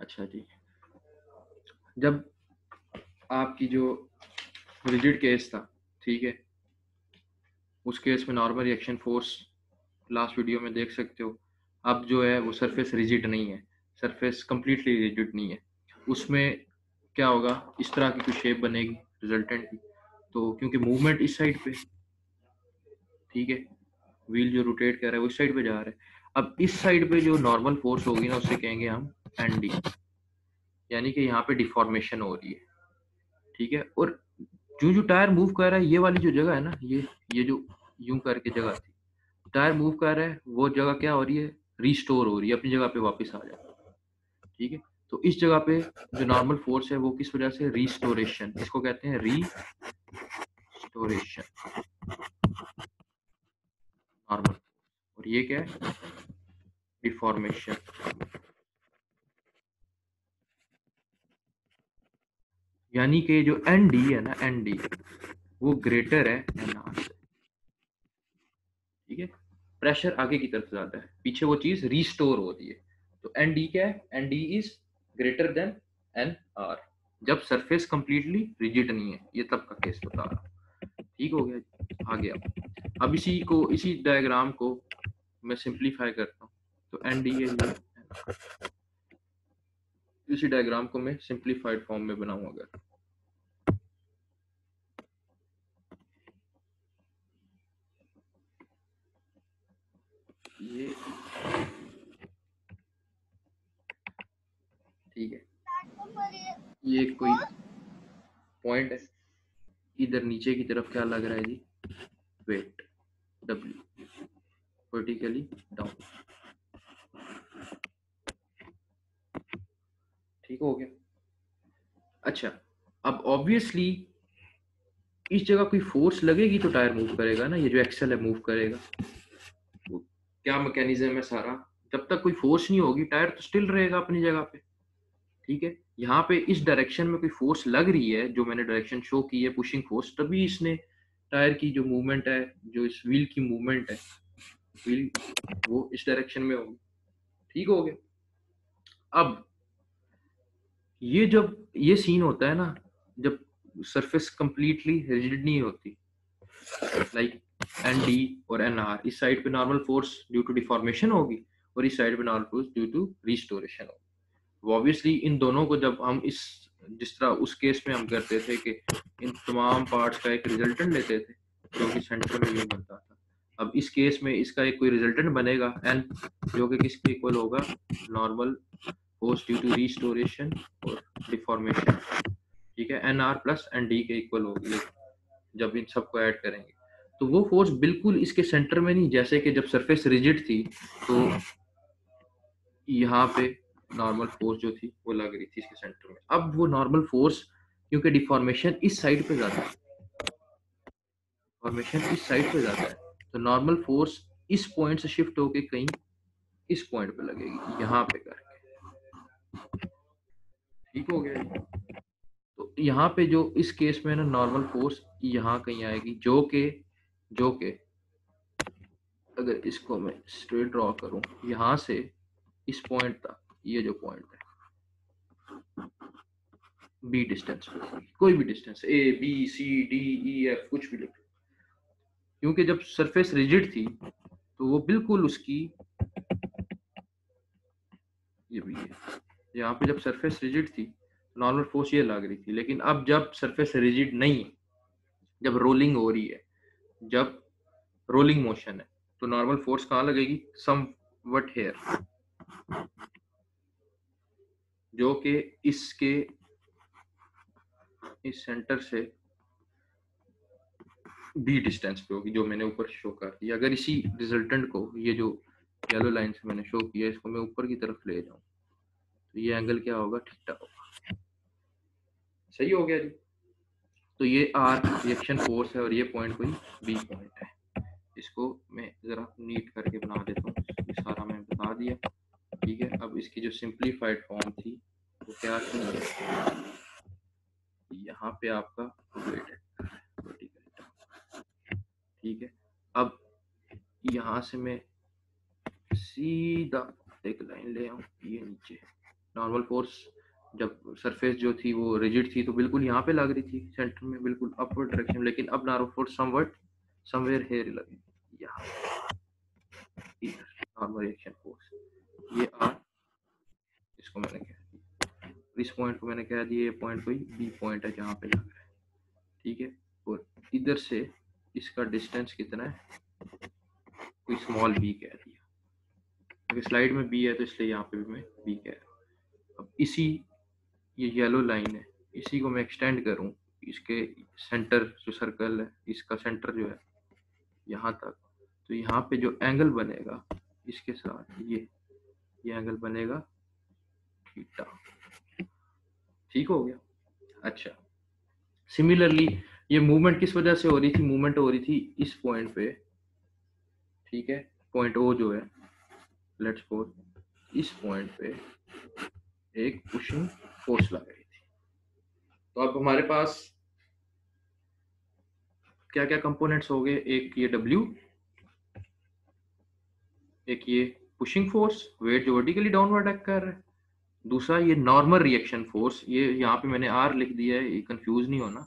अच्छा जी, जब आपकी जो रिजिड केस था, ठीक है, उस केस में normal reaction force last video में देख सकते हो। अब जो है वो सरफेस रिजिड नहीं है, सरफेस कंप्लीटली रिजिड नहीं है। उसमें क्या होगा, इस तरह की कुछ शेप बनेगी रिजल्टेंट की। तो क्योंकि मूवमेंट इस साइड पे, ठीक है, व्हील जो रोटेट कर रहा है वो इस साइड पे जा रहा है। अब इस साइड पे जो नॉर्मल फोर्स होगी ना, उसे कहेंगे हम एन डी, यानी कि यहाँ पे डिफॉर्मेशन हो रही है, ठीक है। और जो जो टायर मूव कर रहा है, ये वाली जो जगह है ना, ये जो यूं करके जगह थी, टायर मूव कर रहा है, वो जगह क्या हो रही है, रिस्टोर हो रही है, अपनी जगह पे वापस आ जाए, ठीक है। तो इस जगह पे जो नॉर्मल फोर्स है वो किस वजह से, रिस्टोरेशन, इसको कहते हैं रिस्टोरेशन, नॉर्मल। और ये क्या है, डिफॉर्मेशन। यानी कि जो एन डी है ना, एन डी वो ग्रेटर है एन आर से, ठीक है। प्रेशर आगे की तरफ जाता है, पीछे वो चीज रिस्टोर होती है। तो एन डी क्या है, N D is greater than N R, जब सरफेस कंप्लीटली रिजिड नहीं है। ये तब का केस बता रहा हूँ, ठीक हो गया। आ गया। अब इसी डायग्राम को मैं सिंप्लीफाई करता हूँ। तो एन डी है ये, इसी डायग्राम को मैं सिंप्लीफाइड फॉर्म में बनाऊंगा। ये ठीक है, ये कोई पॉइंट है, इधर नीचे की तरफ क्या लग रहा है जी, वेट W वर्टिकली डाउन, ठीक हो गया। अच्छा, अब ऑब्वियसली इस जगह कोई फोर्स लगेगी तो टायर मूव करेगा ना, ये जो एक्सेल है मूव करेगा। वो क्या मैकेनिज्म है सारा, जब तक कोई फोर्स नहीं होगी टायर तो स्टिल रहेगा अपनी जगह पे, ठीक है। यहाँ पे इस डायरेक्शन में कोई फोर्स लग रही है, जो मैंने डायरेक्शन शो की है, पुशिंग फोर्स, तभी इसने टायर की जो मूवमेंट है, जो इस व्हील की मूवमेंट है, व्हील वो इस डायरेक्शन में होगी, ठीक हो गया। अब ये जब ये सीन होता है ना, जब सरफेस कंप्लीटली रिजिड नहीं होती, लाइक एन डी और एन आर, इस साइड पे normal force due to deformation होगी, और इस साइड पे normal force due to restoration होगी। ऑब्वियसली इन दोनों को जब हम इस, जिस तरह उस केस में हम करते थे कि इन तमाम पार्ट्स का एक रिजल्टेंट लेते थे जो कि सेंटर में ये बनता था। अब इस केस में इसका एक कोई रिजल्टेंट बनेगा एन, जो कि किसके इक्वल होगा, normal force due to restoration और डिफॉर्मेशन, ठीक है। N R plus N D के इक्वल होगी जब इन सबको ऐड करेंगे। तो वो फोर्स बिल्कुल इसके सेंटर में नहीं, जैसे कि जब सरफेस रिजिड थी तो यहाँ पे नॉर्मल फोर्स जो थी वो लग रही थी इसके सेंटर में। अब वो नॉर्मल फोर्स, क्योंकि डिफॉर्मेशन इस साइड पे जाता है, डिफॉर्मेशन इस साइड पे जाता है, तो नॉर्मल फोर्स इस पॉइंट से शिफ्ट होके कहीं इस पॉइंट पे लगेगी, यहाँ पे करके, ठीक हो गया। तो यहाँ पे जो इस केस में ना नॉर्मल फोर्स यहाँ कहीं आएगी, जो के अगर इसको मैं स्ट्रेट ड्रॉ करूं, यहाँ से इस पॉइंट तक, ये जो पॉइंट है बी डिस्टेंस पे होगी, कोई भी distance A B C D E F कुछ भी लिख, क्योंकि जब सरफेस रिजिड थी तो वो बिल्कुल उसकी, ये भी है, यहाँ पे जब सरफेस रिजिड थी नॉर्मल फोर्स ये लग रही थी। लेकिन अब जब सरफेस रिजिड नहीं है, जब रोलिंग हो रही है, जब रोलिंग मोशन है, तो नॉर्मल फोर्स कहाँ लगेगी, सम वट हेयर, जो कि इसके इस सेंटर से बी डिस्टेंस पे होगी, जो मैंने ऊपर शो कर दी। अगर इसी रिजल्टेंट को, ये जो येलो लाइन से मैंने शो किया, इसको मैं ऊपर की तरफ ले जाऊं, तो ये एंगल क्या होगा, थीटा होगा। सही हो गया जी। तो ये आर रिएक्शन फोर्स है और ये पॉइंट कोई बी पॉइंट है। इसको मैं जरा नीट करके बना देता हूँ, ये सारा मैं बता दिया, ठीक है। अब इसकी जो सिंप्लीफाइड फॉर्म थी वो क्या थी, यहाँ पे आपका वेट है, ठीक है। अब यहाँ से मैं सीधा एक लाइन ले आऊं, ये नीचे, नॉर्मल फोर्स जब सरफेस जो थी वो रिजिड थी तो बिल्कुल यहाँ पे लग रही थी सेंटर में, बिल्कुल अपवर्ड डायरेक्शन, लेकिन अब normal force somewhat somewhere here लगे यहाँ, नॉर्मल रिएक्शन फोर्स ये आर, इसको मैंने कह दिया, इस पॉइंट को मैंने कह दिया ये पॉइंट कोई बी पॉइंट है जहाँ पे लग रहा है, ठीक है। और इधर से इसका डिस्टेंस कितना है, कोई स्मॉल बी कह दिया, अगर स्लाइड में बी है तो इसलिए यहाँ पे भी मैं बी कह रहा हूँ। अब इसी ये येलो लाइन है, इसी को मैं एक्सटेंड करूँ इसके सेंटर जो सर्कल है इसका सेंटर जो है यहाँ तक, तो यहाँ पे जो एंगल बनेगा इसके साथ ये एंगल बनेगा थीटा, ठीक हो गया। अच्छा, सिमिलरली ये मूवमेंट किस वजह से हो रही थी, मूवमेंट हो रही थी इस पॉइंट पे, ठीक है, पॉइंट ओ जो है, लेट्स सपोज इस पॉइंट पे एक पुशिंग फोर्स लग रही थी। तो अब हमारे पास क्या क्या कंपोनेंट्स हो गए, एक ये W, एक ये पुशिंग फोर्स वेट जो वर्टिकली डाउनवर्ड एक्ट कर रहा है, दूसरा ये नॉर्मल रिएक्शन फोर्स, ये यहाँ पे मैंने R लिख दिया है, ये कंफ्यूज नहीं होना,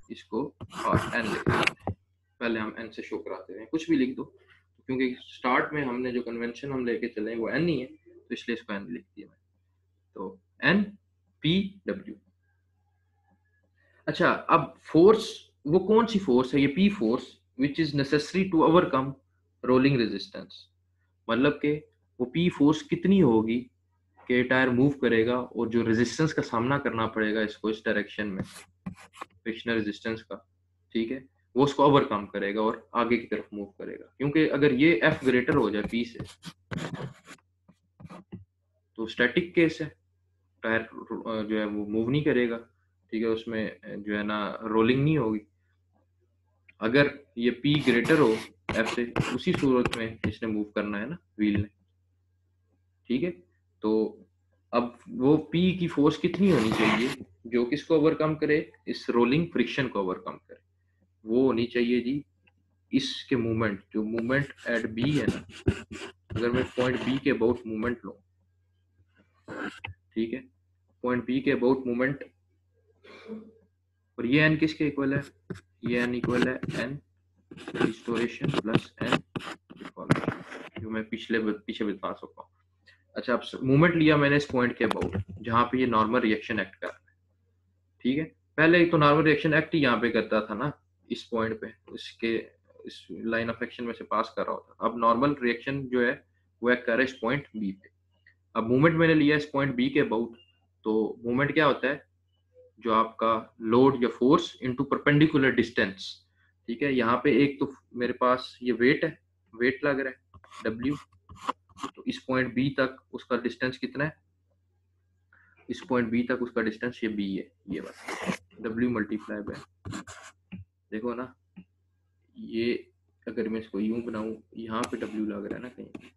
इसको N लिख दिया है। पहले हम N से शो कराते हैं, कुछ भी लिख दो, क्योंकि स्टार्ट में हमने जो कन्वेंशन हम लेके चले हैं वो N ही है, तो इसलिए इसको N लिख दिया मैं, तो N P W। अच्छा, अब फोर्स वो कौन सी फोर्स है, ये P force which is necessary to overcome rolling resistance, मतलब कि वो P फोर्स कितनी होगी कि टायर मूव करेगा और जो रेजिस्टेंस का सामना करना पड़ेगा इसको इस डायरेक्शन में फ्रिक्शनल रेजिस्टेंस का, ठीक है, वो उसको ओवरकम करेगा और आगे की तरफ मूव करेगा, क्योंकि अगर ये F ग्रेटर हो जाए P से तो स्टैटिक केस है, टायर जो है वो मूव नहीं करेगा, ठीक है, उसमें जो है ना रोलिंग नहीं होगी। अगर ये P ग्रेटर हो F से, उसी सूरत में इसने मूव करना है ना व्हील ने, ठीक है। तो अब वो P की फोर्स कितनी होनी चाहिए जो किसको ओवरकम करे, इस रोलिंग फ्रिक्शन को ओवरकम करे, वो होनी चाहिए जी इसके मूवमेंट, जो मूवमेंट एट B है ना, अगर मैं पॉइंट B के अबाउट मूवमेंट लूँ, ठीक है, पॉइंट B के अबाउट मूवमेंट, और ये n किसके इक्वल है, ये n इक्वल है n restoration plus n deformation, जो मैं पीछे बता सकता हूँ। अच्छा, अब मूवमेंट लिया मैंने इस पॉइंट के अबाउट जहाँ पे ये नॉर्मल रिएक्शन एक्ट कर रहा है, ठीक है, पहले तो नॉर्मल रिएक्शन एक्ट ही यहाँ पे करता था ना इस पॉइंट पे, इसके इस लाइन ऑफ एक्शन में से पास कर रहा होता, अब नॉर्मल रिएक्शन जो है वो एक्ट कर रहा है इस पॉइंट बी पे। अब मूवमेंट मैंने लिया इस पॉइंट बी के अबाउट, तो मूवमेंट क्या होता है, जो आपका लोड या फोर्स इनटू परपेंडिकुलर डिस्टेंस, ठीक है, यहाँ पे एक तो मेरे पास ये वेट है, वेट लग रहा है W, तो इस पॉइंट बी तक उसका डिस्टेंस कितना है, इस पॉइंट बी तक उसका डिस्टेंस ये बी है, ये बस W मल्टीप्लाई बाय, देखो ना, ये अगर मैं इसको यूं बनाऊं, यहाँ पे W लग रहा है ना कहीं,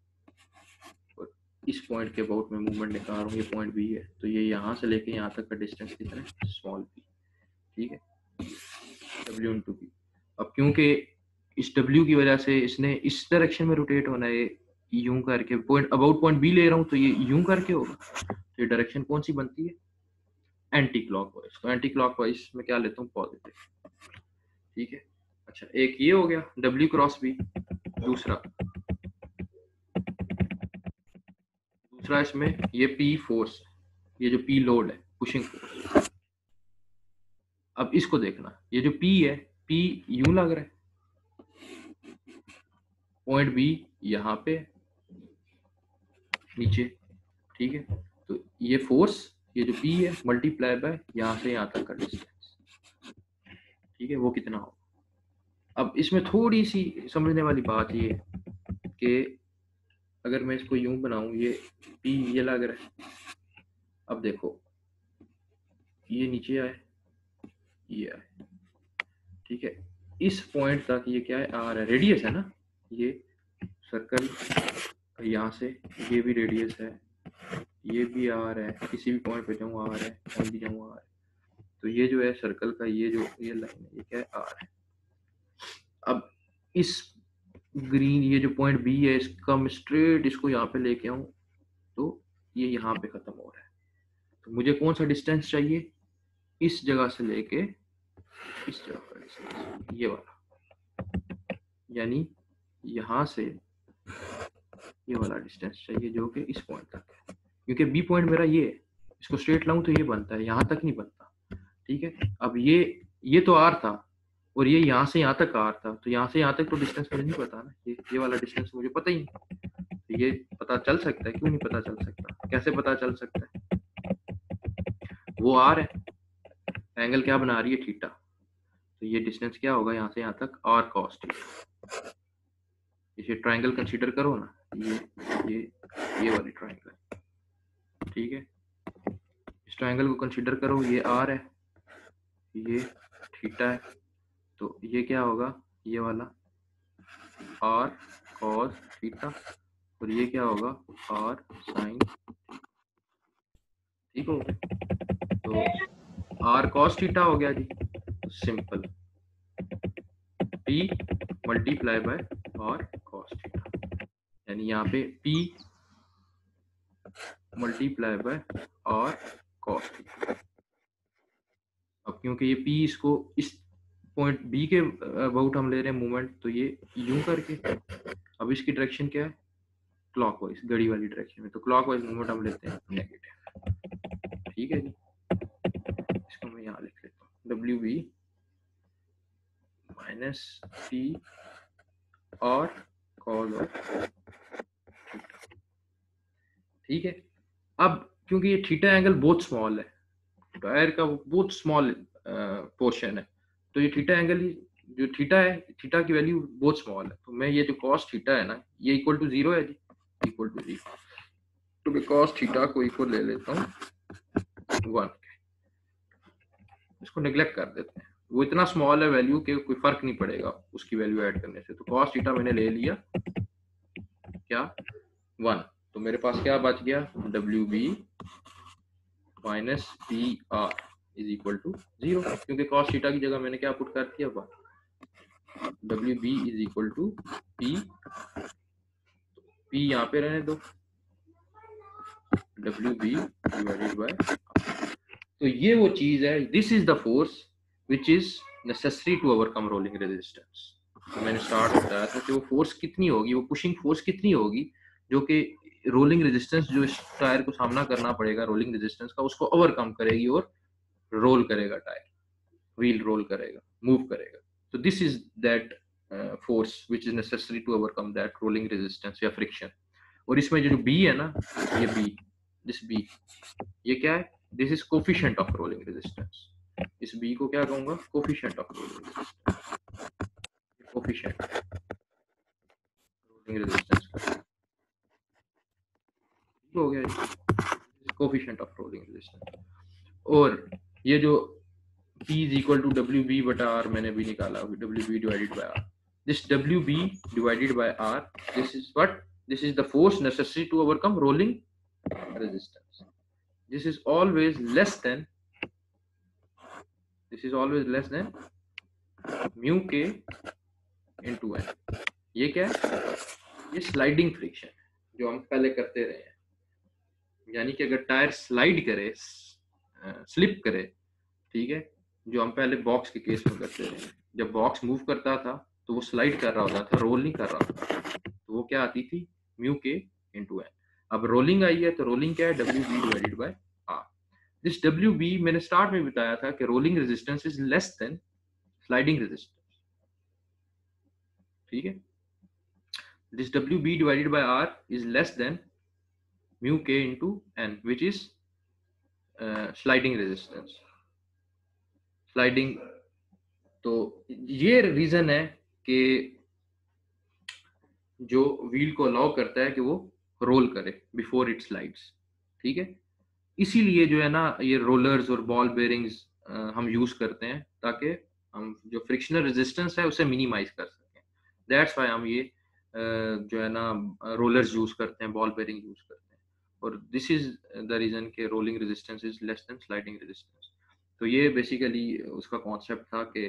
और इस पॉइंट के अबाउट में मूवमेंट निकाल रहा हूँ, ये पॉइंट बी है, तो ये यहाँ से लेके यहाँ तक का डिस्टेंस कितना है, स्मॉल बी, ठीक है, W इंटू बी। अब क्योंकि इस W की वजह से इसने इस डायरेक्शन में रोटेट होना है, यूं करके पॉइंट अबाउट पॉइंट बी ले रहा हूँ, तो ये यूं करके होगा, तो ये डायरेक्शन कौन सी बनती है, एंटी क्लॉकवाइज, तो एंटी क्लॉकवाइज में क्या लेता हूँ, पॉजिटिव, ठीक है। अच्छा, एक ये हो गया W क्रॉस बी, दूसरा इसमें ये P फोर्स, ये जो P लोड है पुशिंग फोर्स, अब इसको देखना, ये जो P है, P यूं लग रहा है, पॉइंट B यहाँ पे नीचे, ठीक है, तो ये फोर्स, ये जो P है मल्टीप्लाई बाय यहाँ से यहाँ तक का डिस्टेंस, ठीक है, वो कितना हो। अब इसमें थोड़ी सी समझने वाली बात ये है कि अगर मैं इसको यूं बनाऊं, ये P ये लग रहा है, अब देखो ये नीचे आए, ये आए, ठीक है, इस पॉइंट तक ये क्या है, आर है, रेडियस है ना, ये सर्कल यहाँ से ये भी रेडियस है, ये भी आर है, किसी भी पॉइंट पे जाऊँ आर है, कहीं भी जाऊँ आर है, तो ये जो है सर्कल का ये जो ये लाइन है, ये क्या है, आर है। अब इस ग्रीन ये जो पॉइंट बी है, इसका मैं स्ट्रेट इसको यहाँ पे लेके आऊँ, तो ये यहाँ पे खत्म हो रहा है, तो मुझे कौन सा डिस्टेंस चाहिए, इस जगह से लेके इस जगह का डिस्टेंस, ये वाला, यानी यहाँ से ये वाला डिस्टेंस चाहिए जो कि इस पॉइंट तक है, क्योंकि बी पॉइंट मेरा ये है, इसको स्ट्रेट लाऊं तो ये बनता है, यहाँ तक नहीं बनता। ठीक है, अब ये तो आर था और ये यहाँ से यहाँ तक आर था, तो यहाँ से यहाँ तक तो डिस्टेंस मुझे नहीं पता ना, ये वाला डिस्टेंस मुझे पता ही नहीं। तो ये पता चल सकता है, क्यों नहीं पता चल सकता, कैसे पता चल सकता है, वो आर है, एंगल क्या बना रही है, थीटा, तो ये डिस्टेंस क्या होगा यहाँ से यहाँ तक, आर कॉस थीटा। इसे ट्रायंगल कंसीडर करो ना, ये वाली ट्रायंगल, ठीक है, इस ट्रायंगल को कंसीडर करो, ये आर है, ये थीटा है, तो ये क्या होगा, ये वाला आर कॉस थीटा, और ये क्या होगा, आर साइन, ठीक हो गया, तो आर कॉस थीटा हो गया जी, तो simple P multiply by R cos theta, यानी यहाँ पे P multiply by R cos theta. अब क्योंकि ये P इसको इस पॉइंट B के अबाउट हम ले रहे हैं मूवमेंट, तो ये यूं करके, अब इसकी डायरेक्शन क्या है, क्लॉकवाइज, घड़ी वाली डायरेक्शन में, तो क्लॉकवाइज मूवमेंट हम लेते हैं नेगेटिव। ठीक है जी, इसको मैं यहाँ लिख लेता हूँ, WB माइनस P और कॉस ऑफ, ठीक है। अब क्योंकि ये थीटा एंगल बहुत स्मॉल है, टायर का बहुत स्मॉल पोर्शन है, तो ये थीटा एंगल ही जो थीटा है, थीटा की वैल्यू बहुत स्मॉल है, तो मैं ये जो कॉस थीटा है ना, ये इक्वल टू 0 है जी, इक्वल टू 0, तो मैं कॉस थीटा को इक्वल ले लेता हूँ 1, इसको नेग्लेक्ट कर देते हैं, वो इतना स्मॉल है वैल्यू कि कोई फर्क नहीं पड़ेगा उसकी वैल्यू ऐड करने से, तो कॉस थीटा मैंने ले लिया क्या 1, तो मेरे पास क्या बच गया, WB minus P R is equal to 0, क्योंकि कॉस थीटा की जगह मैंने क्या पुट कर दिया, 1, WB is equal to P यहाँ पे रहने दो, WB डिवाइडेड बाय, तो ये वो चीज है, this is the force which is necessary to overcome rolling resistance. तो मैंने स्टार्ट बताया था कि वो फोर्स कितनी होगी, वो पुशिंग फोर्स कितनी होगी, जो कि रोलिंग रेजिस्टेंस जो इस टायर को सामना करना पड़ेगा रोलिंग रेजिस्टेंस का, उसको ओवरकम करेगी और रोल करेगा टायर, व्हील रोल करेगा, मूव करेगा। तो this is that force which is necessary to overcome that rolling resistance या फ्रिक्शन। और इसमें जो बी है ना, ये बी, दिस बी, ये क्या है, this is coefficient of rolling resistance, इस बी को क्या कहूंगा, coefficient of rolling resistance, coefficient rolling resistance का हो गया, कोफिशिएंट ऑफ रोलिंग रेजिस्टेंस। और ये जो P is equal to WB बटा R मैंने भी निकाला, WB divided by R, this WB divided by R, this is what, this is the force necessary to overcome rolling resistance, this is always less than, this is always less than mu K into N। ये क्या है, ये sliding friction है जो हम पहले करते रहे हैं, यानी कि अगर टायर स्लाइड करे, स्लिप करे, ठीक है, जो हम पहले बॉक्स के केस में करते रहे, जब बॉक्स मूव करता था तो वो स्लाइड कर रहा होता था, रोल नहीं कर रहा होता, तो वो क्या आती थी, म्यू के इंटू एन। अब रोलिंग आई है, तो रोलिंग क्या है, WB divided by R. This WB मैंने स्टार्ट में बताया था कि rolling resistance is less than sliding resistance, ठीक है, this WB divided by R is less than mu K into N which is sliding resistance, sliding. तो ये reason है कि जो व्हील को अलाउ करता है कि वो रोल करे बिफोर इट स्लाइड्स, ठीक है, इसीलिए जो है ना ये रोलर्स और बॉल बेरिंग्स हम यूज करते हैं ताकि हम जो फ्रिक्शनल रेजिस्टेंस है उसे मिनिमाइज कर सकें। दैट्स व्हाई हम ये जो है ना रोलर्स यूज करते हैं, बॉल बेरिंग यूज करते हैं, और दिस इज द रीजन के rolling resistance is less than sliding resistance. तो ये बेसिकली उसका कॉन्सेप्ट था कि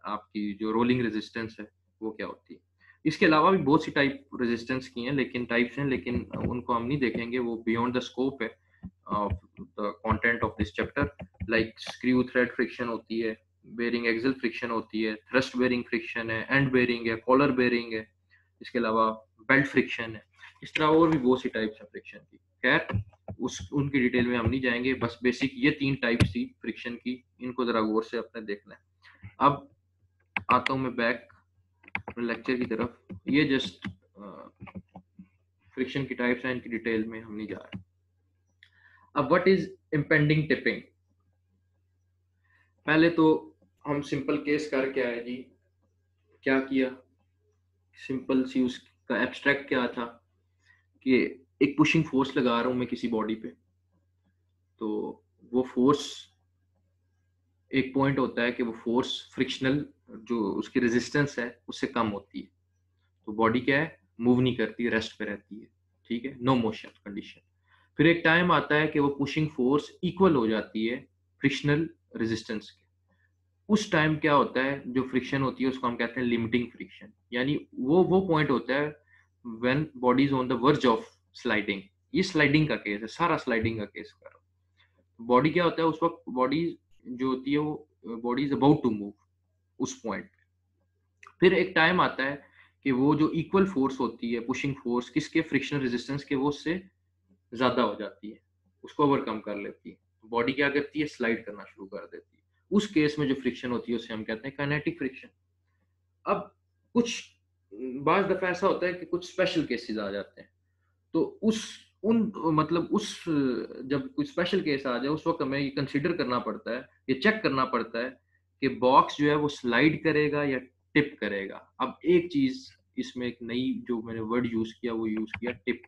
आपकी जो रोलिंग रेजिस्टेंस है वो क्या होती है। इसके अलावा भी बहुत सी टाइप रेजिस्टेंस की हैं, लेकिन टाइप्स हैं, लेकिन उनको हम नहीं देखेंगे, वो बियॉन्ड द स्कोप है। Of the content of this chapter, like screw thread friction होती है, बेरिंग एक्सल फ्रिक्शन होती है, थ्रस्ट बेरिंग फ्रिक्शन है, एंड बेरिंग है, कॉलर बेरिंग है, इसके अलावा बेल्ट फ्रिक्शन है। इस तरह और भी बहुत सी टाइप्स हैं फ्रिक्शन की। खैर उनकी डिटेल में हम नहीं जाएंगे, बस बेसिक ये 3 टाइप्स थी फ्रिक्शन की, इनको जरा गौर से अपने देखना है। अब आता हूँ मैं बैक लेक्चर की तरफ। ये जस्ट फ्रिक्शन की टाइप्स हैं, इनकी डिटेल में हम नहीं जा रहे। अब व्हाट इज इम्पेंडिंग टिपिंग? पहले तो हम सिंपल केस करके आए जी। क्या किया? सिंपल सी उसका एब्स्ट्रैक्ट क्या था कि एक पुशिंग फोर्स लगा रहा हूं मैं किसी बॉडी पे, तो वो फोर्स, एक पॉइंट होता है कि वो फोर्स फ्रिक्शनल जो उसकी रेजिस्टेंस है उससे कम होती है, तो बॉडी क्या है, मूव नहीं करती, रेस्ट पे रहती है। ठीक है, नो मोशन कंडीशन। फिर एक टाइम आता है कि वो पुशिंग फोर्स इक्वल हो जाती है फ्रिक्शनल रेजिस्टेंस के। उस टाइम क्या होता है, जो फ्रिक्शन होती है उसको हम कहते हैं लिमिटिंग फ्रिक्शन, यानी वो पॉइंट होता है when body is on the verge of sliding. ये स्लाइडिंग का केस है, सारा स्लाइडिंग का केस कर रहा हूँ। बॉडी क्या होता है उस वक्त, बॉडी जो होती है वो body is about to move उस पॉइंट। फिर एक टाइम आता है कि वो जो इक्वल फोर्स होती है पुशिंग फोर्स किसके, फ्रिक्शनल रेजिस्टेंस के, वो उससे ज्यादा हो जाती है, उसको ओवरकम कर लेती है, बॉडी क्या करती है, स्लाइड करना शुरू कर देती है। उस केस में जो फ्रिक्शन होती है उसे हम कहते हैं काइनेटिक फ्रिक्शन। अब कुछ बाज दफा ऐसा होता है कि कुछ स्पेशल केसेस आ जाते हैं, तो उस उन मतलब उस जब कोई स्पेशल केस आ जाए उस वक्त हमें ये कंसीडर करना पड़ता है, ये चेक करना पड़ता है कि बॉक्स जो है वो स्लाइड करेगा या टिप करेगा। अब एक चीज इसमें एक नई जो मैंने वर्ड यूज किया वो यूज किया टिप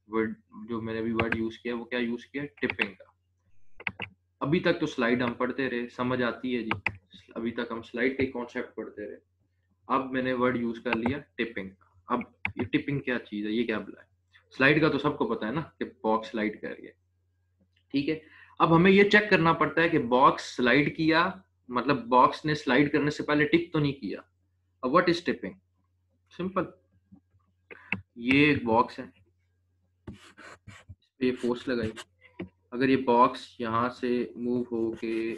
वर्ड। जो मैंने अभी वर्ड यूज किया वो क्या यूज किया, टिपिंग का। अभी तक तो स्लाइड हम पढ़ते रहे, समझ आती है जी, अभी तक हम स्लाइड के कॉन्सेप्ट पढ़ते रहे। अब मैंने वर्ड यूज कर लिया टिपिंग का। अब ये टिपिंग क्या चीज है, ये क्या बुला है? स्लाइड का तो सबको पता है ना कि बॉक्स स्लाइड कर रही है। ठीक है, अब हमें ये चेक करना पड़ता है कि बॉक्स स्लाइड किया, मतलब बॉक्स ने स्लाइड करने से पहले टिप तो नहीं किया। अब व्हाट इज टिपिंग? सिंपल, ये एक बॉक्स है, इस पे ये फोर्स लगाई, अगर ये बॉक्स यहाँ से मूव हो के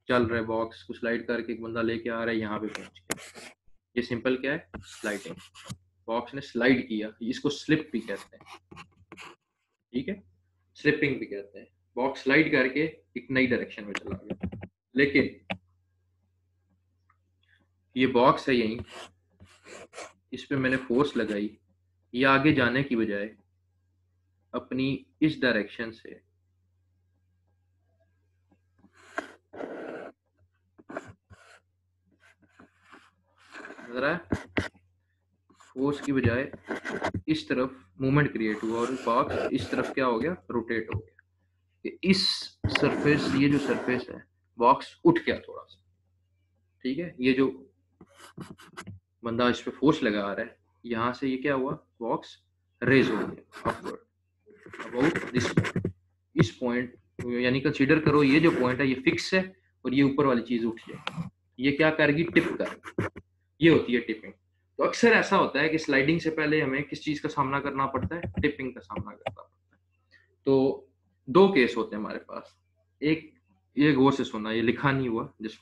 चल रहा है, बॉक्स को स्लाइड करके एक बंदा लेके आ रहा है यहाँ पे पहुंच के, ये सिंपल क्या है, स्लाइडिंग। बॉक्स ने स्लाइड किया, इसको स्लिप भी कहते हैं। ठीक है, स्लिपिंग भी कहते हैं। बॉक्स स्लाइड करके एक नई डायरेक्शन में चला गया, लेकिन ये बॉक्स है यहीं, इस पे मैंने फोर्स लगाई, ये आगे जाने की बजाय अपनी इस डायरेक्शन से जरा फोर्स की बजाय इस तरफ मूवमेंट क्रिएट हुआ और बॉक्स इस तरफ क्या हो गया, रोटेट हो गया। इस सरफेस, ये जो सरफेस है, बॉक्स उठ गया थोड़ा सा। ठीक है, ये जो बंदा इस पे फोर्स लगा रहा है, यहाँ से ये क्या हुआ, बॉक्स रेज हो गया अपवर्ड अबाउट दिस पॉइंट। इस पॉइंट यानी कंसीडर करो ये जो पॉइंट है ये फिक्स है और ये ऊपर वाली चीज उठ जाए, ये क्या करेगी, टिप करेगी। ये होती है टिपिंग। तो अक्सर ऐसा होता है कि स्लाइडिंग से पहले हमें किस चीज का सामना करना पड़ता है, टिपिंग का सामना करना पड़ता है। तो दो केस होते हैं हमारे पास। एक, ये गौर से सुनना, ये लिखा नहीं हुआ, जिस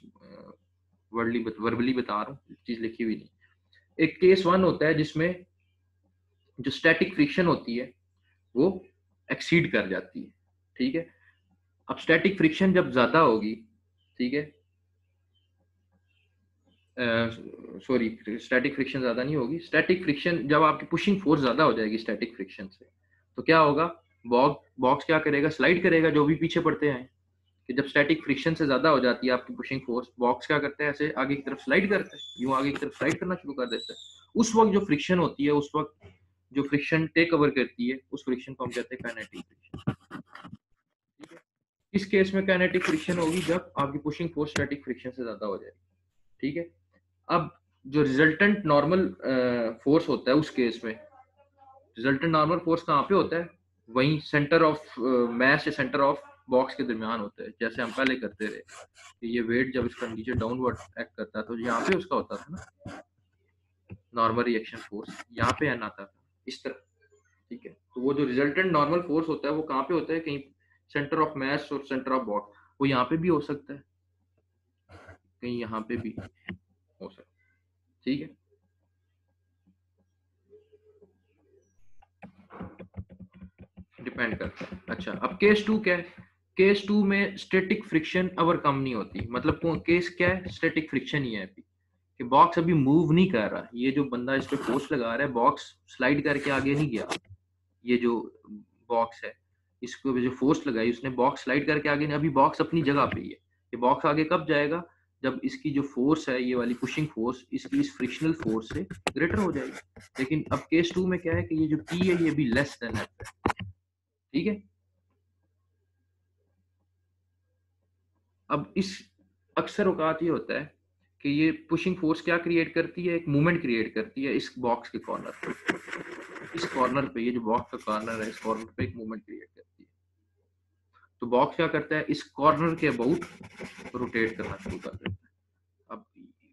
वर्बली बता रहा हूँ, चीज लिखी हुई नहीं। एक केस वन होता है जिसमें जो स्टैटिक फ्रिक्शन होती है वो एक्सीड कर जाती है। ठीक है, अब स्टैटिक फ्रिक्शन जब ज्यादा होगी, ठीक है, सॉरी स्टैटिक फ्रिक्शन ज्यादा नहीं होगी, स्टैटिक फ्रिक्शन जब आपकी पुशिंग फोर्स ज्यादा हो जाएगी स्टैटिक फ्रिक्शन से, तो क्या होगा, बॉक्स क्या करेगा, स्लाइड करेगा, जो भी पीछे पड़ते हैं। कि जब स्टैटिक फ्रिक्शन से ज्यादा हो जाती है आपकी पुशिंग फोर्स, बॉक्स क्या करते हैं, ऐसे आगे की तरफ स्लाइड करते हैं, यूं आगे की तरफ स्लाइड करना शुरू कर देते हैं। उस वक्त जो फ्रिक्शन होती है, उस वक्त जो फ्रिक्शन टेक ओवर करती है, उस फ्रिक्शन को हम कहते हैं काइनेटिक फ्रिक्शन। ठीक है, इस केस में काइनेटिक फ्रिक्शन होगी जब आपकी पुशिंग फोर्स स्टैटिक फ्रिक्शन से ज्यादा हो जाएगी। ठीक है, अब जो रिजल्टेंट नॉर्मल फोर्स होता है उस केस में, रिजल्टेंट नॉर्मल फोर्स कहाँ पे होता है, वहीं सेंटर ऑफ मैस या सेंटर ऑफ बॉक्स के दरमियान होता है। जैसे हम पहले करते रहे कि ये वेट जब इसका नीचे डाउनवर्ड एक्ट करता है तो यहाँ पे उसका होता था ना नॉर्मल रिएक्शन फोर्स, यहाँ पे एन आता था इस तरह। ठीक है, तो वो जो रिजल्टेंट नॉर्मल फोर्स होता है वो कहाँ पे होता है, कहीं सेंटर ऑफ मास और सेंटर ऑफ बॉक्स, वो यहाँ पे भी हो सकता है, कहीं यहाँ पे भी हो सकता है। ठीक है, डिपेंड करता है। अच्छा, अब केस 2 क्या है? केस 2 में स्टैटिक फ्रिक्शन ओवरकम नहीं होती, मतलब केस क्या है, स्टैटिक फ्रिक्शन ही है अभी, कि बॉक्स अभी मूव नहीं कर रहा, ये जो बंदा इस पे फोर्स लगा रहा है, बॉक्स स्लाइड करके आगे नहीं गया, ये जो बॉक्स है इसको जो फोर्स लगाई उसने, बॉक्स स्लाइड करके आगे नहीं, अभी बॉक्स अपनी जगह पे ही है। ये बॉक्स आगे कब जाएगा, जब इसकी जो फोर्स है, ये वाली पुशिंग फोर्स इसकी इस फ्रिक्शनल फोर्स से ग्रेटर हो जाएगी। लेकिन अब केस 2 में क्या है कि ये जो पी है ये भी लेस देन एफ है। ठीक है, अब इस अक्सर औकात ये होता है कि ये पुशिंग फोर्स क्या क्रिएट करती है, एक मूवमेंट क्रिएट करती है इस बॉक्स के कॉर्नर पे, इस कॉर्नर पे, ये जो बॉक्स का कॉर्नर है इस कॉर्नर पे एक मूवमेंट क्रिएट करती है। तो बॉक्स क्या करता है, इस कॉर्नर के अबाउट रोटेट करना शुरू कर देता है। अब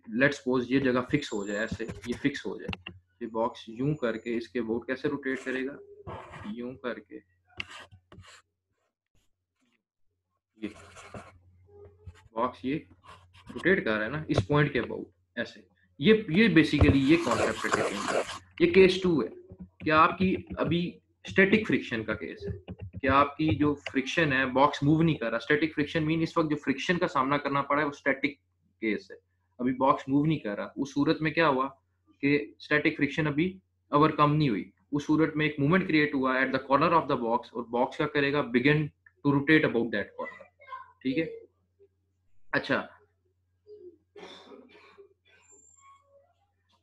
लेट्स सपोज ये जगह फिक्स हो जाए, ऐसे ये फिक्स हो जाए, ये बॉक्स यूं करके इसके अबाउट कैसे रोटेट करेगा, यूं करके, ये बॉक्स ये रोटेट कर रहा है ना इस पॉइंट के अबाउट ऐसे, ये बेसिकली ये कॉन्सेप्ट है। ये केस 2 है, क्या आपकी अभी स्टैटिक फ्रिक्शन का केस है, कि आपकी जो फ्रिक्शन है, बॉक्स मूव नहीं कर रहा, स्टैटिक फ्रिक्शन मीन इस वक्त जो फ्रिक्शन का सामना करना पड़ा है वो स्टैटिक केस है, अभी बॉक्स मूव नहीं कर रहा। उस सूरत में क्या हुआ कि स्टैटिक फ्रिक्शन अभी ओवरकम नहीं हुई, उस सूरत में एक मूवमेंट क्रिएट हुआ at the corner of the box, और बॉक्स क्या करेगा, begin to rotate about that corner. ठीक है, अच्छा,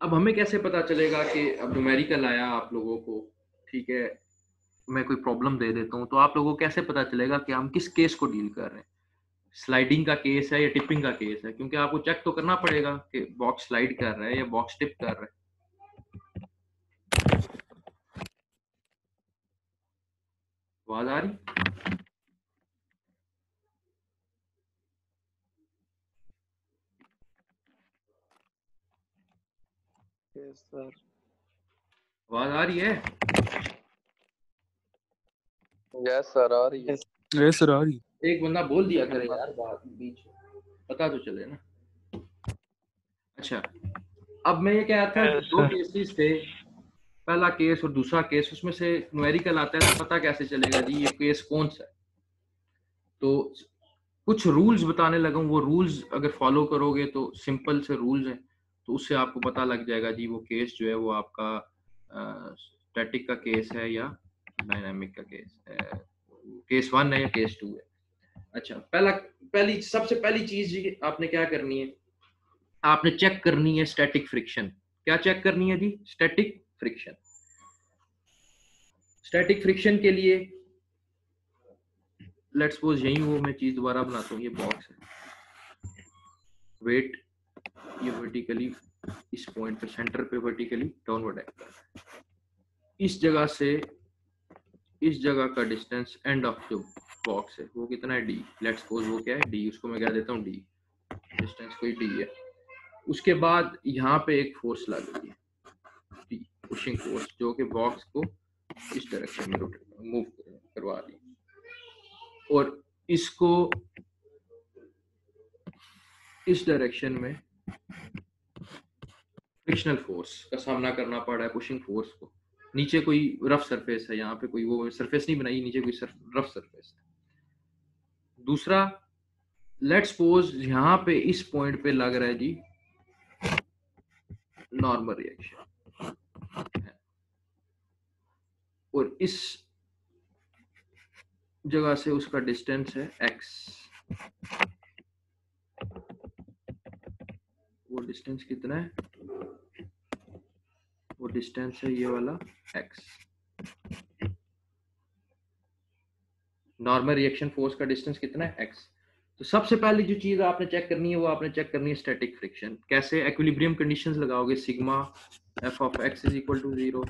अब हमें कैसे पता चलेगा कि अब न्यूमेरिकल आया आप लोगों को, ठीक है, मैं कोई प्रॉब्लम दे देता हूँ तो आप लोगों को कैसे पता चलेगा कि हम किस केस को डील कर रहे हैं, स्लाइडिंग का केस है या टिपिंग का केस है, क्योंकि आपको चेक तो करना पड़ेगा कि बॉक्स स्लाइड कर रहा है या बॉक्स टिप कर रहा है। आवाज आ रही? Yes sir. आवाज आ रही है? यस सर, आ रही है। यस सर, आ रही। एक बंदा बोल दिया करे यार बात बीच में, पता तो चले ना। अच्छा, अब मैं ये कह रहा था, Yes, दो sir. केसेस थे, पहला केस और दूसरा केस, उसमें से न्यूमेरिकल आता है तो पता कैसे चलेगा जी ये केस कौन सा है। तो कुछ रूल्स बताने लगा हूं, वो रूल्स अगर फॉलो करोगे तो सिंपल से रूल्स हैं, तो उससे आपको पता लग जाएगा जी वो केस जो है वो आपका स्टैटिक का केस है या डायनामिक का केस है, केस 1 है या केस 2 है। अच्छा, सबसे पहली चीज जी आपने क्या करनी है, आपने चेक करनी है स्टैटिक फ्रिक्शन। क्या चेक करनी है जी, स्टैटिक फ्रिक्शन। स्टैटिक फ्रिक्शन के लिए लेट्स सपोज यही वो मैं चीज दोबारा बनाता हूँ, ये बॉक्स है, वेट ये वर्टिकली इस पॉइंट पे सेंटर पे वर्टिकली डाउनवर्ड है, इस जगह से इस जगह का डिस्टेंस एंड ऑफ जो बॉक्स है वो कितना है, डी। लेट्स सपोज वो क्या है, डी, उसको मैं क्या देता हूँ, डी, डिस्टेंस कोई डी है। उसके बाद यहाँ पे एक फोर्स लगेगी, डी, पुशिंग फोर्स, जो कि बॉक्स को इस डायरेक्शन में मूव करवा रही है, और इसको इस डायरेक्शन में फ्रिक्शनल फोर्स का सामना करना पड़ रहा है, पुशिंग फोर्स को। नीचे कोई रफ सरफेस है, यहाँ पे कोई वो सरफेस नहीं बनाई, नीचे कोई रफ सरफेस है। दूसरा, लेट्स सपोज यहाँ पे इस पॉइंट पे लग रहा है जी नॉर्मल रिएक्शन, और इस जगह से उसका डिस्टेंस है x, वो डिस्टेंस कितना है, वो डिस्टेंस है ये वाला x, नॉर्मल रिएक्शन फोर्स का डिस्टेंस कितना है x। तो सबसे पहली जो चीज आपने चेक करनी है वो आपने चेक करनी है स्टैटिक फ्रिक्शन। कैसे, इक्विलिब्रियम कंडीशंस लगाओगे, sigma f of x is equal to 0,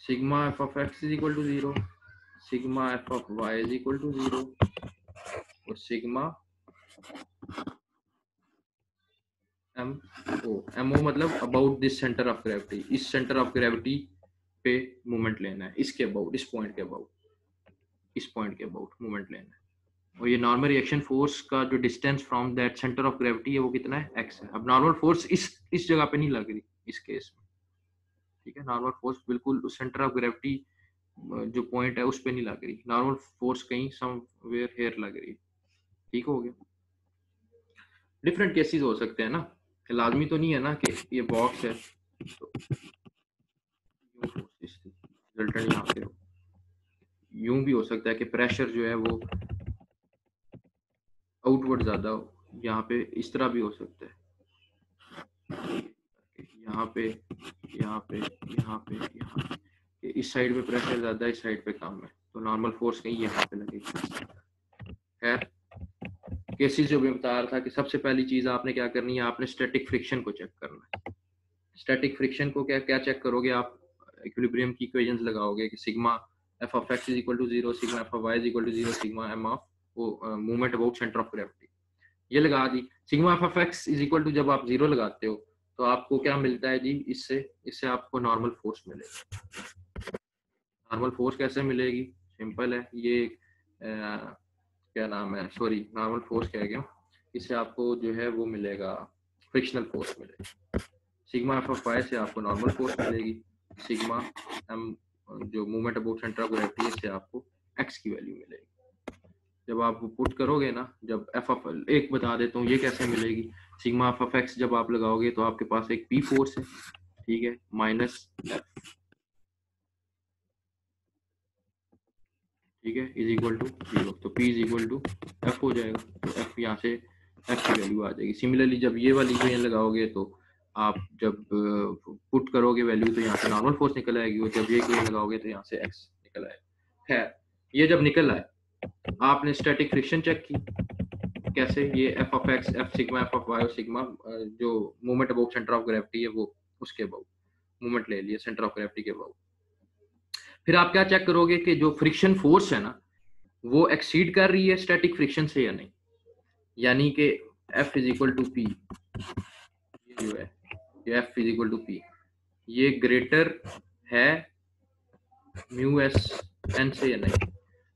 sigma f of x is equal to 0, sigma f of y is equal to 0, और सिग्मा MO मतलब about this centre of gravity, इस centre of gravity पे moment लेना है, इसके about, इस point के about, इस पॉइंट के अबाउट मोमेंट लेना है। और ये नॉर्मल रिएक्शन फोर्स का जो distance from that centre of gravity है वो कितना है, x है। अब नॉर्मल फोर्स इस जगह पे नहीं लग रही इस केस में, ठीक है। नॉर्मल फोर्स बिल्कुल उस सेंटर ऑफ ग्रेविटी जो पॉइंट है उस पे नहीं लग रही, नॉर्मल फोर्स कहीं समवेयर हियर लग रही है, ठीक हो गया। डिफरेंट केसेस हो सकते हैं ना, लाजमी तो नहीं है ना कि ये बॉक्स है तो रिजल्टेंट यहाँ पे हो। यूं भी हो सकता है कि प्रेशर जो है वो आउटवर्ड ज्यादा हो, यहाँ पे इस तरह भी हो सकता है, यहाँ पे, यहाँ पे, यहाँ पे, यहाँ पे, इस साइड पे प्रेशर ज्यादा है, इस साइड पे कम है, तो नॉर्मल फोर्स कहीं यहाँ पे लगेगी। खैर केसेस जो मैं बता रहा था कि सबसे पहली चीज आपने क्या करनी है, आपने स्टैटिक फ्रिक्शन को चेक करना है। स्टैटिक फ्रिक्शन को क्या क्या चेक करोगे आप, इक्विलिब्रियम की इक्वेशंस लगाओगे कि sigma F of X is equal to 0, sigma F of Y is equal to 0, sigma M of movement about centre of gravity, ये लगा दी। Sigma F of X is equal to जब आप 0 लगाते हो तो आपको क्या मिलता है जी, इससे आपको नॉर्मल फोर्स मिलेगा। नॉर्मल फोर्स कैसे मिलेगी, सिंपल है, ये क्या नाम है, सॉरी नॉर्मल फोर्स कह गया, इससे आपको जो है वो मिलेगा फ्रिक्शनल फोर्स मिलेगा। सिग्मा एफ ऑफ वाई से आपको नॉर्मल फोर्स मिलेगी, सिग्मा एम जो movement about centre of gravity है से आपको एक्स की वैल्यू मिलेगी। जब आप पुट करोगे ना, जब एफ ऑफ एक बता देता हूँ ये कैसे मिलेगी, सिग्मा एफ ऑफ एक्स जब आप लगाओगे तो आपके पास एक पी फोर्स है, ठीक है, माइनस एफ, ठीक है, इज इक्वल टू 0, तो P is equal to F हो जाएगा, तो एफ यहाँ से एफ की वैल्यू आ जाएगी। सिमिलरली जब ये वाली इक्वेशन लगाओगे तो आप जब पुट करोगे वैल्यू तो यहाँ से नॉर्मल फोर्स निकल आएगी, और जब ये इक्वेशन लगाओगे तो यहाँ से एक्स निकल आएगा। खैर ये जब निकल आए आपने स्टैटिक फ्रिक्शन चेक की, कैसे, ये F of X, F sigma F of Y और सिग्मा जो movement about centre of gravity है वो उसके अबाउट मूवमेंट ले लिया सेंटर ऑफ ग्रेविटी के अबाउट। फिर आप क्या चेक करोगे कि जो फ्रिक्शन फोर्स है ना वो एक्सीड कर रही है स्टैटिक फ्रिक्शन से या नहीं, यानी कि F is equal to P, ये जो है ये F is equal to P, ये ग्रेटर है म्यू एस एन से या नहीं।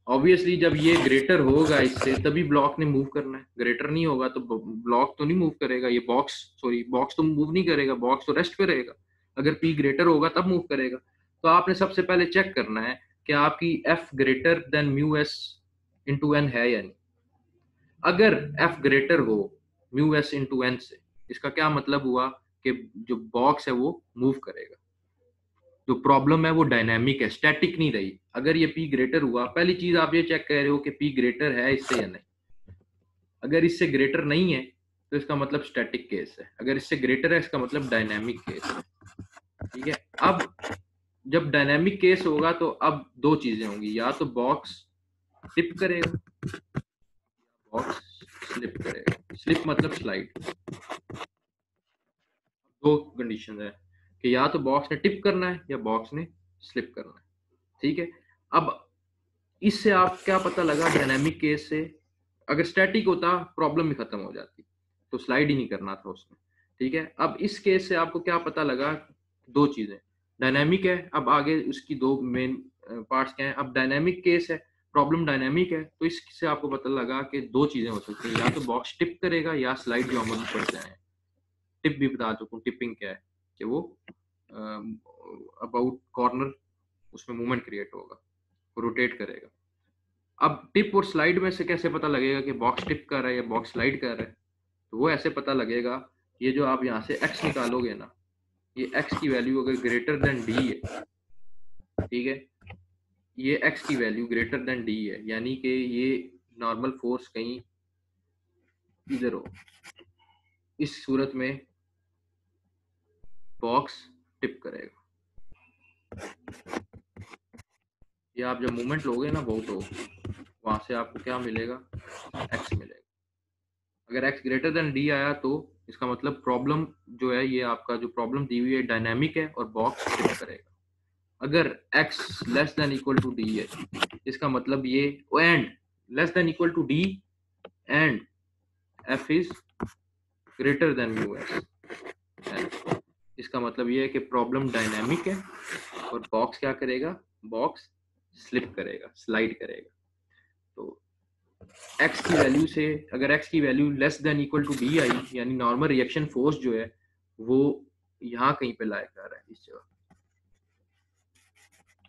ऑब्वियसली जब ये ग्रेटर होगा इससे तभी ब्लॉक ने मूव करना है, ग्रेटर नहीं होगा तो ब्लॉक तो नहीं मूव करेगा, ये बॉक्स तो मूव नहीं करेगा, बॉक्स तो रेस्ट पे रहेगा। अगर P ग्रेटर होगा तब मूव करेगा। तो आपने सबसे पहले चेक करना है कि आपकी F greater than mu S into N है या नहीं। अगर F ग्रेटर हो म्यू एस इंटू एन से, इसका क्या मतलब हुआ कि जो बॉक्स है वो मूव करेगा, जो प्रॉब्लम है वो डायनेमिक है, स्टैटिक नहीं रही। अगर ये P ग्रेटर हुआ, पहली चीज आप ये चेक कर रहे हो कि P ग्रेटर है इससे या नहीं। अगर इससे ग्रेटर नहीं है तो इसका मतलब स्टैटिक केस है, अगर इससे ग्रेटर है इसका मतलब डायनेमिक केस है, ठीक है। अब जब डायनेमिक केस होगा तो अब दो चीजें होंगी, या तो बॉक्स टिप करेगा, बॉक्स स्लिप करेगा। स्लिप मतलब स्लाइड। दो कंडीशन है कि या तो बॉक्स ने टिप करना है या बॉक्स ने स्लिप करना है, ठीक है। अब इससे आप क्या पता लगा, डायनेमिक केस से अगर स्टैटिक होता प्रॉब्लम ही खत्म हो जाती, तो स्लाइड ही नहीं करना था उसमें, ठीक है। अब इस केस से आपको क्या पता लगा, दो चीजें, डायनेमिक है। अब आगे उसकी दो मेन पार्ट्स क्या हैं। अब डायनेमिक केस है, प्रॉब्लम डायनेमिक है, तो इससे आपको पता लगा कि दो चीजें हो सकती हैं, या तो बॉक्स टिप करेगा या स्लाइड जो हम पढ़ते हैं। टिप भी बता चुका हूँ, टिपिंग क्या है, कि वो अबाउट कॉर्नर उसमें मूवमेंट क्रिएट होगा, रोटेट करेगा। अब टिप और स्लाइड में से कैसे पता लगेगा कि बॉक्स टिप कर रहा है या बॉक्स स्लाइड कर रहा है, तो वो ऐसे पता लगेगा, ये जो आप यहाँ से x निकालोगे ना, ये x की वैल्यू अगर ग्रेटर देन d है, ठीक है, ये x की वैल्यू ग्रेटर देन d है, यानी कि ये नॉर्मल फोर्स कहीं इधर हो, इस सूरत में बॉक्स टिप करेगा। ये आप जब मूवमेंट लोगे ना बहुत हो, वहां से आपको क्या मिलेगा, x मिलेगा। अगर x ग्रेटर देन d आया तो इसका मतलब प्रॉब्लम जो है, ये आपका जो प्रॉब्लम दी हुई है डायनामिक है और बॉक्स टिप करेगा। अगर x less than equal to d है, इसका मतलब ये and less than equal to d and f is greater than mu S, इसका मतलब ये है कि प्रॉब्लम डायनामिक है और बॉक्स क्या करेगा, बॉक्स स्लिप करेगा, स्लाइड करेगा। तो x की वैल्यू से अगर x की value less than equal to b आई, यानी नॉर्मल रिएक्शन फोर्स जो है वो यहाँ कहीं पे लाया जा रहा है, इस जगह।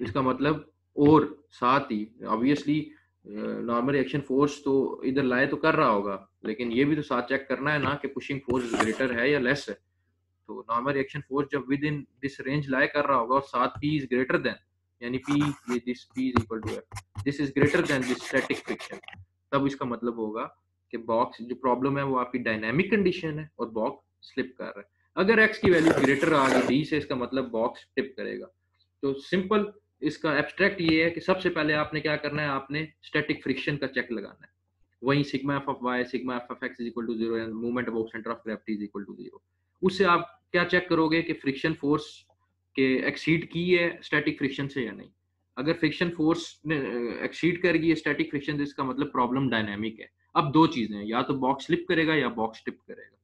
इसका मतलब, और साथ ही ऑब्वियसली नॉर्मल रिएक्शन फोर्स तो इधर लाए तो कर रहा होगा, लेकिन ये भी तो साथ चेक करना है ना कि पुशिंग फोर्स ग्रेटर है या लेस है। तो नॉर्मल रिएक्शन फोर्स जब विद इन दिस रेंज लाए कर रहा होगा और साथ p इज ग्रेटर देन, यानी p ये this p is equal to f, this is greater than this static friction, तब इसका मतलब होगा कि बॉक्स जो प्रॉब्लम है वो आपकी डायनामिक कंडीशन है और बॉक्स स्लिप कर रहा है। अगर x की वैल्यू ग्रेटर आ गई d से, इसका मतलब बॉक्स टिप करेगा। तो सिंपल इसका एब्स्ट्रैक्ट ये है कि सबसे पहले आपने क्या करना है, आपने स्टैटिक फ्रिक्शन का चेक लगाना है। वहीं sigma F of Y, sigma F of X is equal to 0 and movement about centre of gravity is equal to 0। उससे आप क्या चेक करोगे कि फ्रिक्शन फोर्स के एक्सीड की है स्टैटिक फ्रिक्शन से या नहीं। अगर फ्रिक्शन फोर्स ने एक्सीड कर गई है स्टैटिक फ्रिक्शन से, इसका मतलब प्रॉब्लम डायनामिक है। अब दो चीजें हैं, या तो बॉक्स स्लिप करेगा या बॉक्स टिप करेगा।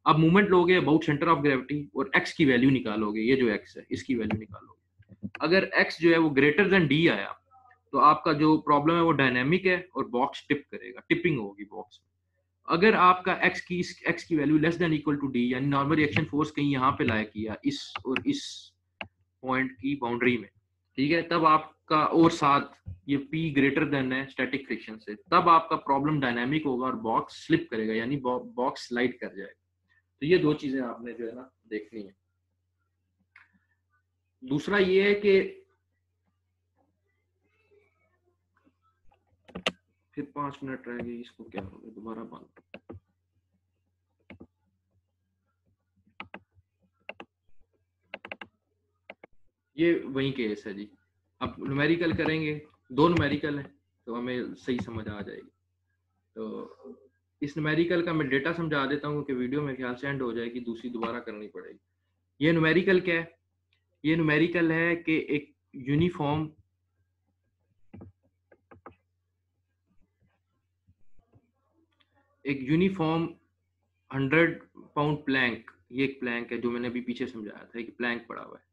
अब मूवमेंट लोगे अबाउट सेंटर ऑफ ग्रेविटी और एक्स की वैल्यू निकालोगे, ये जो एक्स है इसकी वैल्यू निकालोगे। अगर एक्स जो है वो ग्रेटर देन डी आया तो आपका जो प्रॉब्लम है वो डायनेमिक है और बॉक्स टिप करेगा, टिपिंग होगी बॉक्स में। अगर आपका एक्स की value less than equal to D, यानी नॉर्मल रिएक्शन फोर्स कहीं यहाँ पे लाया किया इस और इस पॉइंट की बाउंड्री में, ठीक है, तब आपका और साथ ये P ग्रेटर देन है स्टैटिक फ्रिक्शन से, तब आपका प्रॉब्लम डायनामिक होगा और बॉक्स स्लिप करेगा, यानी बॉक्स स्लाइड कर जाएगा। तो ये दो चीजें आपने जो है ना देखनी है। दूसरा ये है कि फिर 5 मिनट रह गए, इसको क्या हो गया, दोबारा बंद। ये वही केस है जी। अब न्यूमेरिकल करेंगे, दो न्यूमेरिकल है तो हमें सही समझ आ जाएगी। तो इस न्यूमेरिकल का मैं डेटा समझा देता हूँ कि वीडियो मेरे ख्याल से एंड हो जाएगी, दूसरी दोबारा करनी पड़ेगी। ये न्यूमेरिकल क्या है, ये न्यूमेरिकल है कि एक यूनिफॉर्म एक यूनिफॉर्म 100 पाउंड प्लैंक, ये एक प्लैंक है जो मैंने अभी पीछे समझाया था, एक प्लैंक पड़ा हुआ है।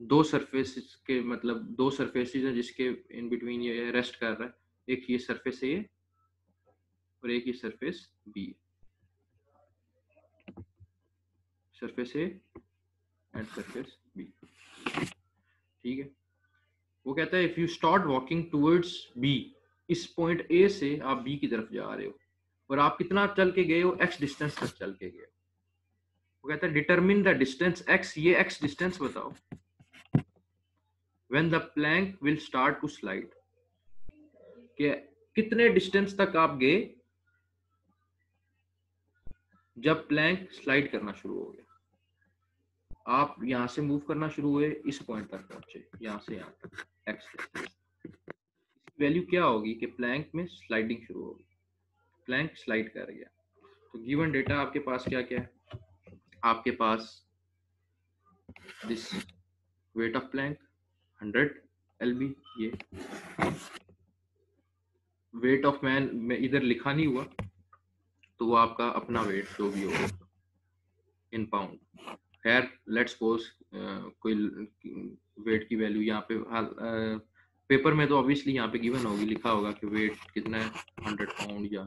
दो सरफेस के मतलब दो सरफेसेस हैं जिसके इन बिटवीन ये रेस्ट कर रहा है, एक ये सरफेस ए और एक ये surface B, surface A and surface B, ठीक है। वो कहता है if you start walking towards B, इस पॉइंट ए से आप बी की तरफ जा रहे हो और आप कितना चल के गए हो, एक्स डिस्टेंस तक चल के गए हो। वो कहता है डिटरमिन द डिस्टेंस एक्स, ये एक्स डिस्टेंस बताओ, when the plank will start to slide, कि कितने डिस्टेंस तक आप गए जब प्लैंक स्लाइड करना शुरू हो गया। आप यहां से मूव करना शुरू हुए, इस पॉइंट तक पहुंचे, यहां से यहां तक एक्स डिस्टेंस, वैल्यू क्या होगी कि प्लैंक में स्लाइडिंग शुरू होगी, प्लैंक स्लाइड कर गया। तो गिवन डेटा आपके पास क्या क्या है, आपके पास this weight of plank 100 LB, ये वेट ऑफ मैन में इधर लिखा नहीं हुआ तो वो आपका अपना वेट जो भी होगा इन पाउंड। खैर लेट्स सपोज कोई वेट की वैल्यू यहाँ पे पेपर में तो ऑब्वियसली यहाँ पे गिवन होगी, लिखा होगा कि वेट कितना है 100 पाउंड या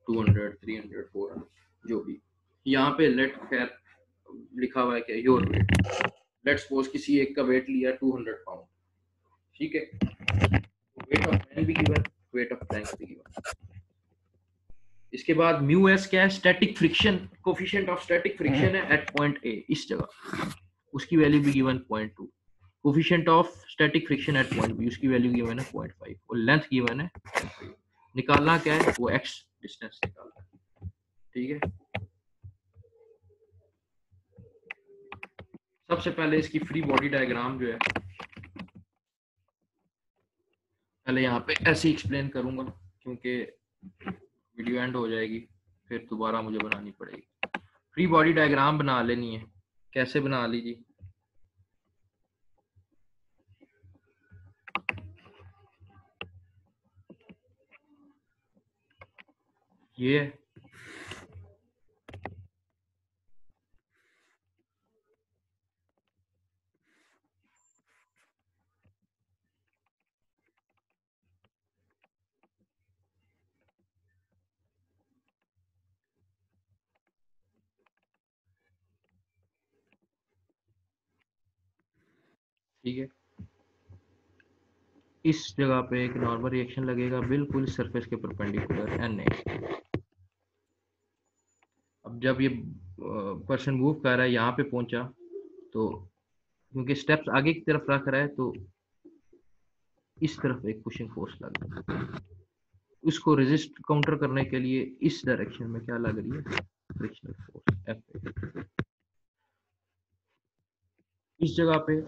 200 300 400 जो भी। यहाँ पे लेट खैर लिखा हुआ है कि योर वेट, लेट्स सपोज किसी एक का वेट लिया 200 पाउंड, ठीक है। वेट ऑफ मैन भी गिवन, वेट ऑफ प्लैंक भी गिवन। इसके बाद म्यू एस क्या है, static friction, coefficient of static friction है एट पॉइंट ए, इस जगह, उसकी वैल्यू भी given 0.2। Coefficient of static friction at point B, उसकी वैल्यू गिवन है 0.5 और लेंथ गिवन है 0.5। निकालना क्या है, वो एक्स डिस्टेंस निकालना है, ठीक है। सबसे पहले इसकी फ्री बॉडी डायग्राम जो है पहले यहाँ पे ऐसे ही एक्सप्लेन करूंगा क्योंकि वीडियो एंड हो जाएगी, फिर दोबारा मुझे बनानी पड़ेगी। फ्री बॉडी डायग्राम बना लेनी है, कैसे बना लीजिए, ये ठीक है, इस जगह पे एक नॉर्मल रिएक्शन लगेगा बिल्कुल सरफेस के परपेंडिकुलर Na। अब जब ये पर्सन मूव कर रहा है यहाँ पे पहुंचा, तो क्योंकि स्टेप्स आगे की तरफ रख रहा है तो इस तरफ एक पुशिंग फोर्स लग रही है। उसको रेजिस्ट काउंटर करने के लिए इस डायरेक्शन में क्या लग रही है, फ्रिक्शनल फोर्स F। इस जगह पे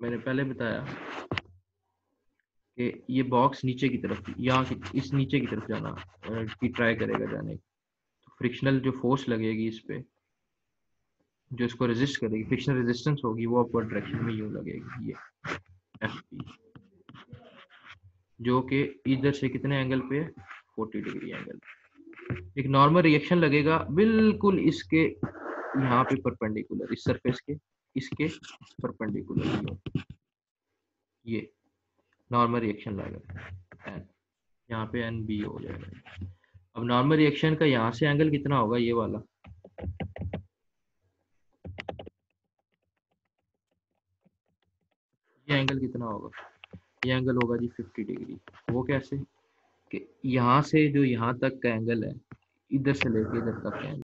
मैंने पहले बताया कि ये बॉक्स नीचे की तरफ, यहाँ की इस नीचे की तरफ जाना की ट्राई करेगा जाने की, तो फ्रिक्शनल जो फोर्स लगेगी इस पे, जो इसको रेजिस्ट करेगी, फ्रिक्शनल रेजिस्टेंस होगी, वो अपवर्ड डायरेक्शन में यूं लगेगी, ये FP, जो कि इधर से कितने एंगल पे है, 40 डिग्री एंगल। एक नॉर्मल रिएक्शन लगेगा बिल्कुल इसके यहाँ पे परपेंडिकुलर, इस सरफेस के इसके परपेंडिकुलर, ये नॉर्मल रिएक्शन लगेगा एन, यहाँ पे NB हो जाएगा। अब नॉर्मल रिएक्शन का यहाँ से एंगल कितना होगा, ये वाला, ये एंगल कितना होगा, ये एंगल होगा जी 50 डिग्री। वो कैसे कि यहाँ से जो यहाँ तक का एंगल है, इधर से लेके इधर तक का एंगल